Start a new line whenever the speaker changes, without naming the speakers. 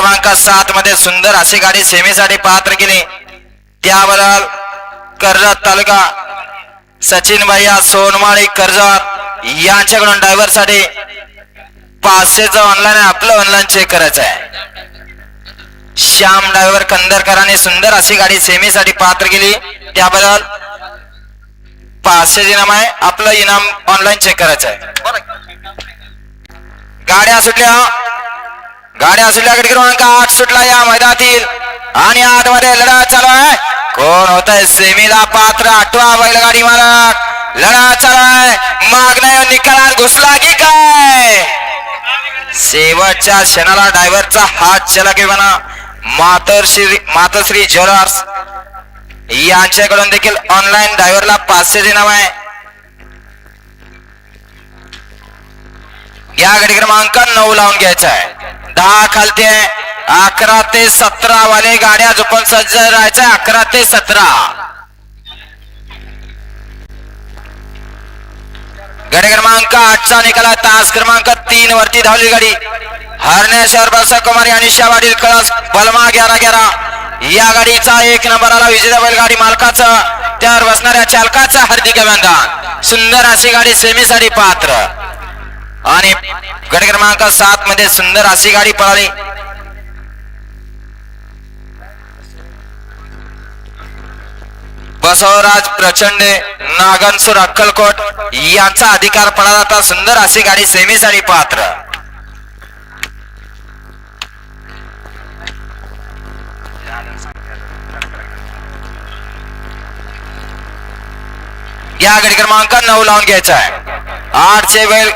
क्रमांक 7 मध्ये सुंदर अशी गाडी सेमीसाठी पात्र केली. त्याबद्दल कर्जत तालुका सचिन भैया सोनमाळी कर्जत यांच्याकडून ड्रायव्हर साठी 500चं ऑनलाईन आपलं ऑनलाईन चेक करायचं आहे. श्याम ड्रायव्हर कंदरकरांनी सुंदर अशी गाडी सेमीसाठी पात्र केली. त्याबद्दल 500 इनाम आहे. आपलं इनाम ऑनलाईन चेक करायचं आहे. गाड्या सुटल्या गट क्रमांक 8 सुटला या मैदानातील आणि आतमध्ये लढा चालू आहे. कोण होत आहे सेमीला पात्र? 8वा बैलगाडी मालक. लढा चालू आहे. मागण्या निकालात घुसला की काय? शेवटच्या क्षणाला ड्रायव्हरचा हात चलक म्हणा. मातोश्री ज्वेलर्स यांच्याकडून देखील ऑनलाईन ड्रायव्हरला 500 इनाम आहे. या गाडी क्रमांक 9 लावून घ्यायचा आहे. 10 खालते 11 ते 17 वाले गाड्या झोपून सज्ज राहायचं. 11 ते 17 गाडी क्रमांक 8चा निकाला. तास क्रमांक 3 वरती धावली गाडी हरण्याश्वर बरसा कुमारी आणि शावाडील कळस बलमा 11 या गाडीचा 1 नंबर आला. विजेता बैलगाडी मालकाचा त्यावर बसणाऱ्या चालकाचा हार्दिक अभिनंदन. सुंदर अशी गाडी सेमीसाठी पात्र आणि गट क्रमांक 7 मध्ये सुंदर अशी गाडी पळाली. बसवराज प्रचंडे नागनसूर अक्कलकोट यांचा अधिकार पळाला होता. सुंदर अशी गाडी सेमीसाठी पात्र. या गाडी क्रमांक 9 लावून घ्यायचा आहे. 8चे बैल